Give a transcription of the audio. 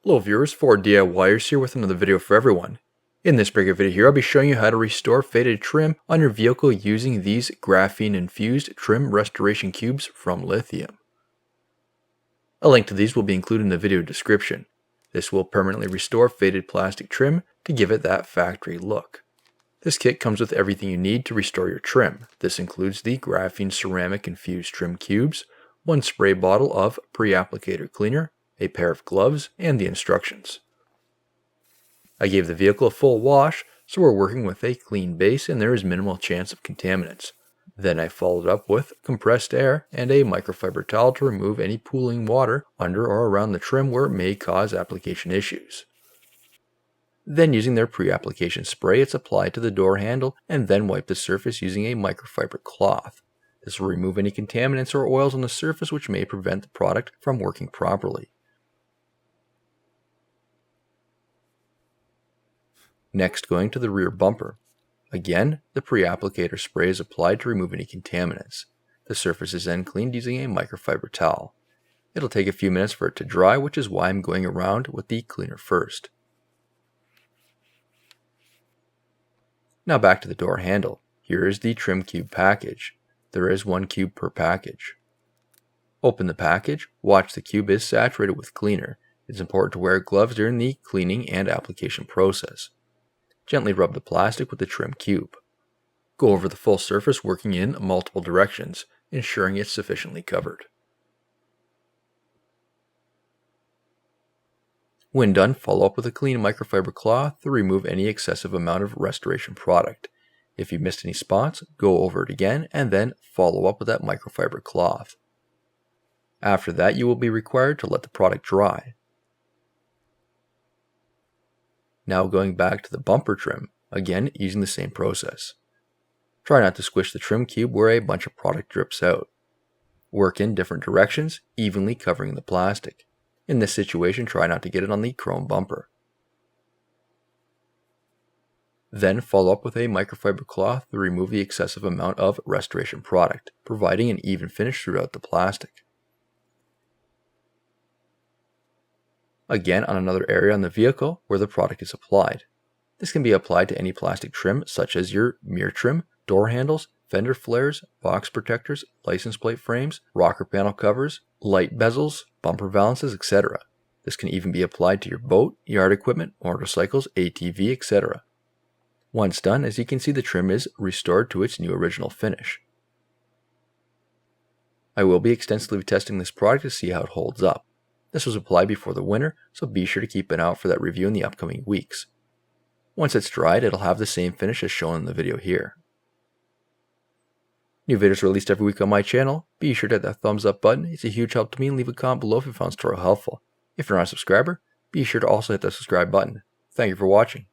Hello viewers, 4DIYers here with another video for everyone. In this breakout video here, I'll be showing you how to restore faded trim on your vehicle using these graphene infused trim restoration cubes from Lithium. A link to these will be included in the video description. This will permanently restore faded plastic trim to give it that factory look. This kit comes with everything you need to restore your trim. This includes the graphene ceramic infused trim cubes, one spray bottle of pre-applicator cleaner, a pair of gloves, and the instructions. I gave the vehicle a full wash, so we're working with a clean base and there is minimal chance of contaminants. Then I followed up with compressed air and a microfiber towel to remove any pooling water under or around the trim where it may cause application issues. Then using their pre-application spray, it's applied to the door handle and then wipe the surface using a microfiber cloth. This will remove any contaminants or oils on the surface which may prevent the product from working properly. Next, going to the rear bumper. Again, the pre-applicator spray is applied to remove any contaminants. The surface is then cleaned using a microfiber towel. It'll take a few minutes for it to dry, which is why I'm going around with the cleaner first. Now back to the door handle. Here is the trim cube package. There is 1 cube per package. Open the package, watch the cube is saturated with cleaner. It's important to wear gloves during the cleaning and application process. Gently rub the plastic with the trim cube. Go over the full surface working in multiple directions, ensuring it's sufficiently covered. When done, follow up with a clean microfiber cloth to remove any excessive amount of restoration product. If you missed any spots, go over it again and then follow up with that microfiber cloth. After that, you will be required to let the product dry. Now going back to the bumper trim, again using the same process. Try not to squish the trim cube where a bunch of product drips out. Work in different directions, evenly covering the plastic. In this situation, try not to get it on the chrome bumper. Then follow up with a microfiber cloth to remove the excessive amount of restoration product, providing an even finish throughout the plastic. Again on another area on the vehicle where the product is applied. This can be applied to any plastic trim such as your mirror trim, door handles, fender flares, box protectors, license plate frames, rocker panel covers, light bezels, bumper valances, etc. This can even be applied to your boat, yard equipment, motorcycles, ATV, etc. Once done, as you can see, the trim is restored to its new original finish. I will be extensively testing this product to see how it holds up. This was applied before the winter, so be sure to keep an eye out for that review in the upcoming weeks. Once it's dried, it'll have the same finish as shown in the video here. New videos are released every week on my channel. Be sure to hit that thumbs up button. It's a huge help to me, and leave a comment below if you found this tutorial helpful. If you're not a subscriber, be sure to also hit the subscribe button. Thank you for watching.